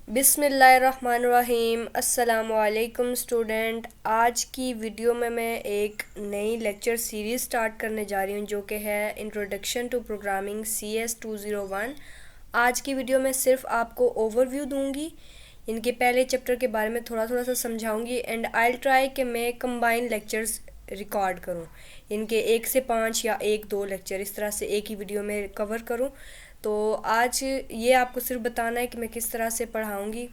बिस्मिल्लाहिर्रहमानिर्रहीम। अस्सलामुअलैकुम स्टूडेंट। आज की वीडियो में मैं एक नई लेक्चर सीरीज़ स्टार्ट करने जा रही हूँ जो कि है इंट्रोडक्शन टू प्रोग्रामिंग CS 201। आज की वीडियो में सिर्फ आपको ओवरव्यू दूंगी, इनके पहले चैप्टर के बारे में थोड़ा थोड़ा सा समझाऊंगी एंड आई ट्राई कि मैं कंबाइन लेक्चर्स रिकॉर्ड करूँ, इनके 1 से 5 या 1-2 लेक्चर इस तरह से एक ही वीडियो में कवर करूँ। तो आज ये आपको सिर्फ बताना है कि मैं किस तरह से पढ़ाऊँगी।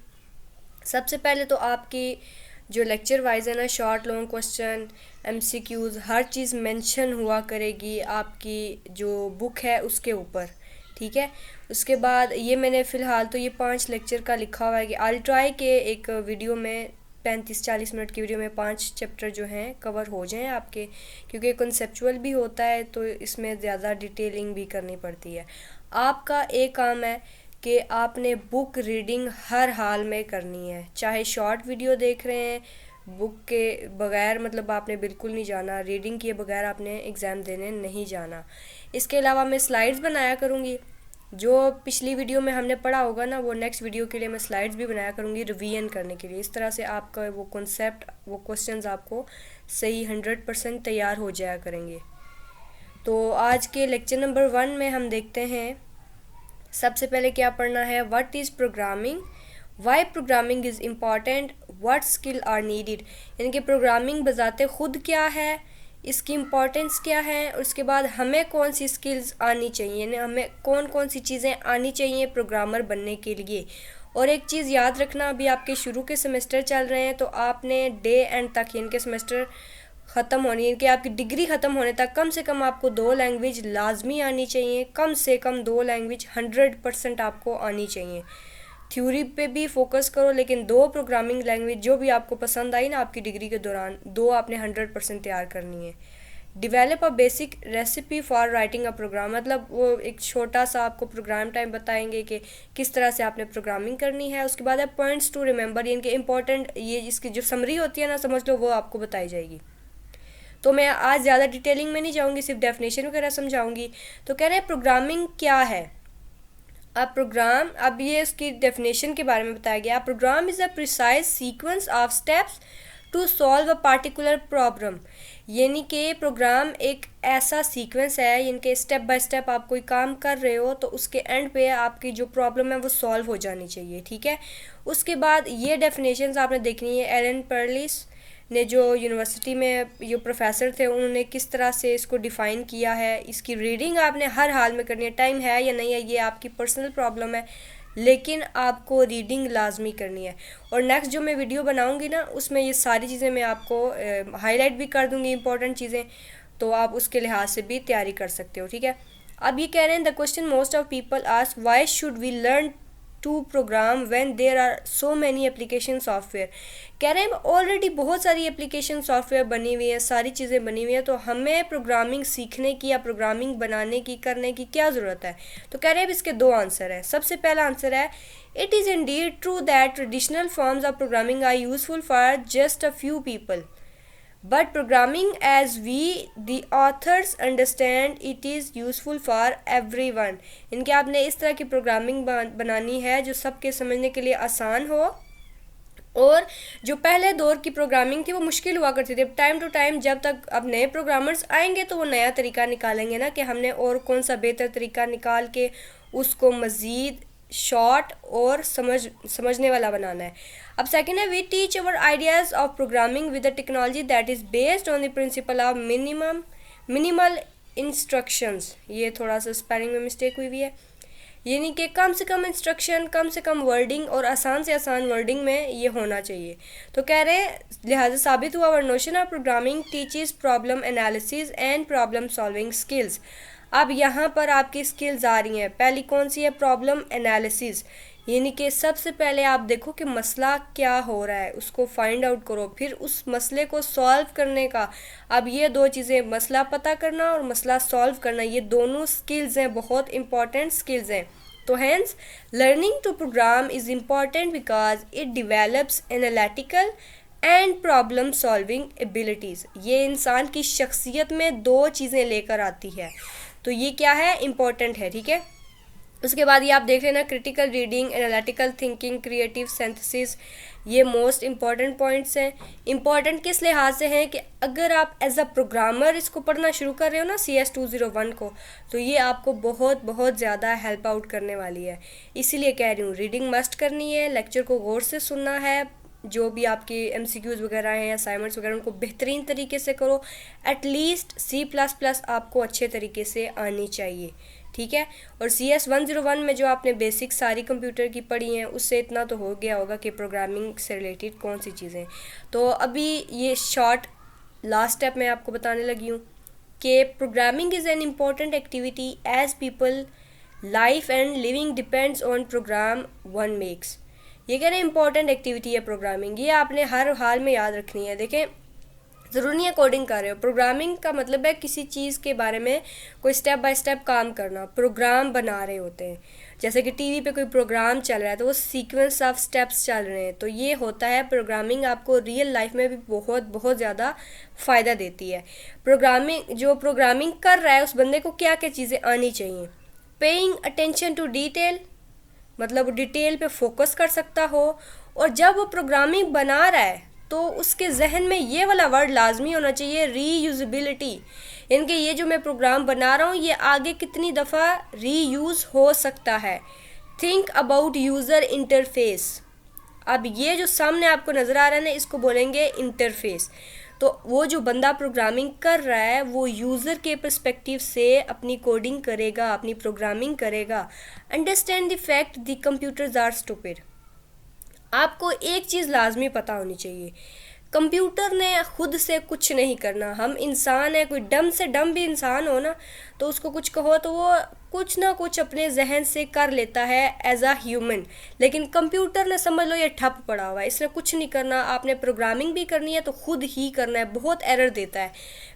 सबसे पहले तो आपकी जो लेक्चर वाइज है ना, शॉर्ट लॉन्ग क्वेश्चन, MCQs, हर चीज़ मेंशन हुआ करेगी आपकी जो बुक है उसके ऊपर, ठीक है। उसके बाद ये मैंने फ़िलहाल तो ये 5 लेक्चर का लिखा हुआ है कि आई ट्राई के एक वीडियो में 35-40 मिनट की वीडियो में 5 चैप्टर जो हैं कवर हो जाएं आपके, क्योंकि कॉन्सेप्चुअल भी होता है तो इसमें ज़्यादा डिटेलिंग भी करनी पड़ती है। आपका एक काम है कि आपने बुक रीडिंग हर हाल में करनी है, चाहे शॉर्ट वीडियो देख रहे हैं, बुक के बगैर मतलब आपने बिल्कुल नहीं जाना, रीडिंग किए बगैर आपने एग्ज़ाम देने नहीं जाना। इसके अलावा मैं स्लाइड्स बनाया करूँगी, जो पिछली वीडियो में हमने पढ़ा होगा ना वो नेक्स्ट वीडियो के लिए मैं स्लाइड्स भी बनाया करूँगी रिवीजन करने के लिए। इस तरह से आपका वो कॉन्सेप्ट, वो क्वेश्चंस आपको सही 100% तैयार हो जाया करेंगे। तो आज के लेक्चर नंबर 1 में हम देखते हैं सबसे पहले क्या पढ़ना है, what is programming, why programming is important, what skill are needed. यानी कि प्रोग्रामिंग बजाते खुद क्या है, इसकी इम्पोर्टेंस क्या है, और उसके बाद हमें कौन सी स्किल्स आनी चाहिए, यानी हमें कौन कौन सी चीज़ें आनी चाहिए प्रोग्रामर बनने के लिए। और एक चीज़ याद रखना, अभी आपके शुरू के सेमेस्टर चल रहे हैं तो आपने डे एंड तक इनके सेमेस्टर ख़त्म होनी है कि आपकी डिग्री ख़त्म होने तक कम से कम आपको 2 लैंग्वेज लाजमी आनी चाहिए, कम से कम 2 लैंग्वेज 100% आपको आनी चाहिए। थ्योरी पे भी फोकस करो, लेकिन 2 प्रोग्रामिंग लैंग्वेज जो भी आपको पसंद आई ना आपकी डिग्री के दौरान, 2 आपने 100% तैयार करनी है। Develop a basic recipe for writing a program, मतलब वो एक छोटा सा आपको प्रोग्राम टाइम बताएंगे कि किस तरह से आपने प्रोग्रामिंग करनी है। उसके बाद है पॉइंट्स टू रिमेंबर, यानी कि इंपॉर्टेंट ये इसकी जो समरी होती है ना, समझ लो, वो आपको बताई जाएगी। तो मैं आज ज़्यादा डिटेलिंग में नहीं जाऊँगी, सिर्फ डेफिनेशन वगैरह समझाऊँगी। तो कह रहे हैं प्रोग्रामिंग क्या है। अब प्रोग्राम, अब ये इसकी डेफिनेशन के बारे में बताया गया। Program is a precise sequence of steps to solve a particular problem, यानी कि प्रोग्राम एक ऐसा सीक्वेंस है, यानी कि स्टेप बाय स्टेप आप कोई काम कर रहे हो तो उसके एंड पे आपकी जो प्रॉब्लम है वो सॉल्व हो जानी चाहिए, ठीक है। उसके बाद ये डेफिनेशंस आपने देखनी है। एलन पर्लिस ने जो यूनिवर्सिटी में जो प्रोफेसर थे उन्होंने किस तरह से इसको डिफ़ाइन किया है। इसकी रीडिंग आपने हर हाल में करनी है, टाइम है या नहीं है ये आपकी पर्सनल प्रॉब्लम है, लेकिन आपको रीडिंग लाजमी करनी है। और नेक्स्ट जो मैं वीडियो बनाऊंगी ना उसमें ये सारी चीज़ें मैं आपको हाईलाइट भी कर दूंगी, इंपॉर्टेंट चीज़ें, तो आप उसके लिहाज से भी तैयारी कर सकते हो, ठीक है। अब ये कह रहे हैं the question most of people ask, why should we learn to program when there are so many application software. कह रहे हैं ऑलरेडी बहुत सारी एप्लीकेशन सॉफ्टवेयर बनी हुई है, सारी चीज़ें बनी हुई हैं, तो हमें प्रोग्रामिंग सीखने की या प्रोग्रामिंग बनाने की, करने की क्या ज़रूरत है। तो कह रहे हैं इसके 2 आंसर हैं। सबसे पहला आंसर है, it is indeed true that traditional forms of programming are useful for just a few people, but programming as we the authors understand it is useful for everyone। इनके आपने इस तरह की प्रोग्रामिंग बनानी है जो सबके समझने के लिए आसान हो, और जो पहले दौर की प्रोग्रामिंग थी वो मुश्किल हुआ करती थी। टाइम टू टाइम जब तक अब नए प्रोग्रामर्स आएंगे तो वो नया तरीका निकालेंगे ना कि हमने और कौन सा बेहतर तरीका निकाल के उसको मज़ीद शॉर्ट और समझने वाला बनाना है। अब सेकेंड है, we teach our ideas of programming with the technology that is based on the principle of minimal instructions. ये थोड़ा सा स्पेलिंग में मिस्टेक हुई है, यानी कि कम से कम इंस्ट्रक्शन, कम से कम वर्डिंग और आसान से आसान वर्डिंग में ये होना चाहिए। तो कह रहे हैं लिहाजा साबित हुआ, our notion of programming teaches problem analysis and problem solving skills. अब यहाँ पर आपकी स्किल्स आ रही हैं। पहली कौन सी है, प्रॉब्लम एनालिसिस, यानी कि सबसे पहले आप देखो कि मसला क्या हो रहा है, उसको फाइंड आउट करो, फिर उस मसले को सॉल्व करने का। अब ये 2 चीज़ें, मसला पता करना और मसला सॉल्व करना, ये दोनों स्किल्स हैं, बहुत इंपॉर्टेंट स्किल्स हैं। तो hence learning to program is important because it develops analytical and problem solving abilities. ये इंसान की शख्सियत में 2 चीज़ें लेकर आती है, तो ये क्या है, इम्पॉर्टेंट है, ठीक है। उसके बाद ये आप देख लेना critical reading, analytical thinking, creative synthesis, ये मोस्ट इम्पॉर्टेंट पॉइंट्स हैं। इम्पॉर्टेंट किस लिहाज से हैं कि अगर आप एज अ प्रोग्रामर इसको पढ़ना शुरू कर रहे हो ना CS 201 को, तो ये आपको बहुत बहुत ज़्यादा हेल्प आउट करने वाली है। इसीलिए कह रही हूँ रीडिंग मस्ट करनी है, लेक्चर को गौर से सुनना है, जो भी आपके MCQs वगैरह हैं, असाइनमेंट्स वगैरह, उनको बेहतरीन तरीके से करो। एटलीस्ट C++ आपको अच्छे तरीके से आनी चाहिए, ठीक है। और CS 101 में जो आपने बेसिक सारी कंप्यूटर की पढ़ी हैं, उससे इतना तो हो गया होगा कि प्रोग्रामिंग से रिलेटेड कौन सी चीज़ें। तो अभी ये शॉर्ट लास्ट स्टेप मैं आपको बताने लगी हूँ कि programming is an important activity as people life and living depends on program one makes. ये कह रहे हैं इंपॉर्टेंट एक्टिविटी है प्रोग्रामिंग, ये आपने हर हाल में याद रखनी है। देखें, ज़रूरी नहीं है कोडिंग कर रहे हो, प्रोग्रामिंग का मतलब है किसी चीज़ के बारे में कोई स्टेप बाय स्टेप काम करना, प्रोग्राम बना रहे होते हैं। जैसे कि टीवी पे कोई प्रोग्राम चल रहा है तो वो सीक्वेंस ऑफ स्टेप्स चल रहे हैं, तो ये होता है प्रोग्रामिंग। आपको रियल लाइफ में भी बहुत बहुत ज़्यादा फ़ायदा देती है। जो प्रोग्रामिंग कर रहा है उस बंदे को क्या क्या चीज़ें आनी चाहिए। पेइंग अटेंशन टू डिटेल, मतलब डिटेल पे फोकस कर सकता हो। और जब वो प्रोग्रामिंग बना रहा है तो उसके जहन में ये वाला वर्ड लाजमी होना चाहिए, रीयूजबिलिटी। यानी कि ये जो मैं प्रोग्राम बना रहा हूँ ये आगे कितनी दफ़ा रीयूज़ हो सकता है। Think about user interface. अब ये जो सामने आपको नज़र आ रहा है ना, इसको बोलेंगे इंटरफेस। तो वो जो बंदा प्रोग्रामिंग कर रहा है वो यूज़र के पर्सपेक्टिव से अपनी कोडिंग करेगा, अपनी प्रोग्रामिंग करेगा। Understand the fact the computers are stupid. आपको एक चीज़ लाजमी पता होनी चाहिए, कंप्यूटर ने खुद से कुछ नहीं करना। हम इंसान हैं, कोई डम से डम भी इंसान हो ना, तो उसको कुछ कहो तो वो कुछ ना कुछ अपने जहन से कर लेता है एज अ ह्यूमन। लेकिन कंप्यूटर ने समझ लो ये ठप पड़ा हुआ है, इसने कुछ नहीं करना। आपने प्रोग्रामिंग भी करनी है तो खुद ही करना है, बहुत एरर देता है।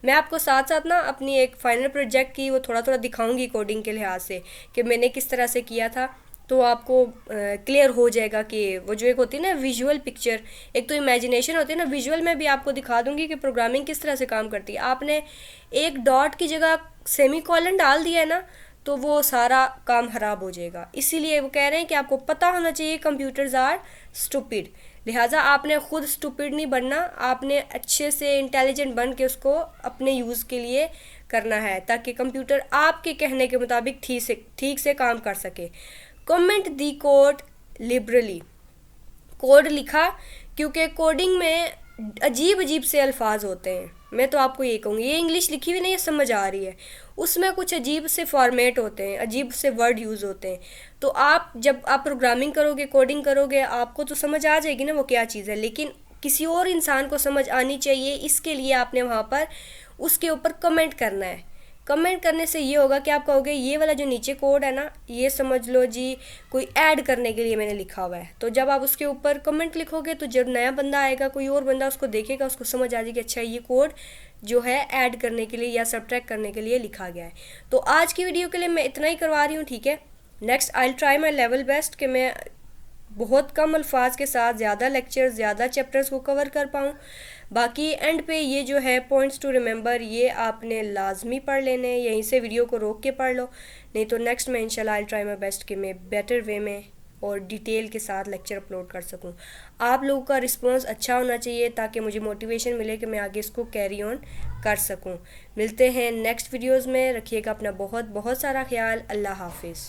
मैं आपको साथ साथ ना अपनी एक फाइनल प्रोजेक्ट की वो थोड़ा थोड़ा दिखाऊंगी कोडिंग के लिहाज से कि मैंने किस तरह से किया था, तो आपको क्लियर हो जाएगा कि वो जो एक होती है ना विजुअल पिक्चर, एक तो इमेजिनेशन होती है ना, विजुअल में भी आपको दिखा दूंगी कि प्रोग्रामिंग किस तरह से काम करती है। आपने एक डॉट की जगह सेमी कॉलन डाल दिया है ना, तो वो सारा काम ख़राब हो जाएगा। इसीलिए वो कह रहे हैं कि आपको पता होना चाहिए कंप्यूटर्स आर स्टूपिड। लिहाजा आपने खुद स्टूपिड नहीं बनना, आपने अच्छे से इंटेलिजेंट बन के उसको अपने यूज़ के लिए करना है, ताकि कंप्यूटर आपके कहने के मुताबिक ठीक से काम कर सके। कमेंट दी कोड लिबरली। कोड लिखा क्योंकि कोडिंग में अजीब अजीब से अल्फाज होते हैं। मैं तो आपको ये कहूँगी, ये इंग्लिश लिखी हुई नहीं, ये समझ आ रही है, उसमें कुछ अजीब से फॉर्मेट होते हैं, अजीब से वर्ड यूज़ होते हैं। तो आप जब आप प्रोग्रामिंग करोगे, कोडिंग करोगे, आपको तो समझ आ जाएगी ना वो क्या चीज़ है, लेकिन किसी और इंसान को समझ आनी चाहिए। इसके लिए आपने वहाँ पर उसके ऊपर कमेंट करना है। कमेंट करने से ये होगा कि आप कहोगे ये वाला जो नीचे कोड है ना, ये समझ लो जी कोई ऐड करने के लिए मैंने लिखा हुआ है। तो जब आप उसके ऊपर कमेंट लिखोगे तो जब नया बंदा आएगा, कोई और बंदा उसको देखेगा, उसको समझ आ जाएगी अच्छा ये कोड जो है ऐड करने के लिए या सब्ट्रैक्ट करने के लिए लिखा गया है। तो आज की वीडियो के लिए मैं इतना ही करवा रही हूँ, ठीक है। Next I will try my level best कि मैं बहुत कम अल्फाज के साथ ज़्यादा लेक्चर, ज़्यादा चैप्टर्स को कवर कर पाऊँ। बाकी एंड पे ये जो है पॉइंट्स टू रिमेंबर, ये आपने लाजमी पढ़ लेने, यहीं से वीडियो को रोक के पढ़ लो। नहीं तो नेक्स्ट में इंशाल्लाह आई ट्राई माई बेस्ट कि मैं बेटर वे में और डिटेल के साथ लेक्चर अपलोड कर सकूं। आप लोगों का रिस्पांस अच्छा होना चाहिए ताकि मुझे मोटिवेशन मिले कि मैं आगे इसको कैरी ऑन कर सकूं। मिलते हैं नेक्स्ट वीडियोज़ में, रखिएगा अपना बहुत बहुत सारा ख्याल। अल्लाह हाफिज़।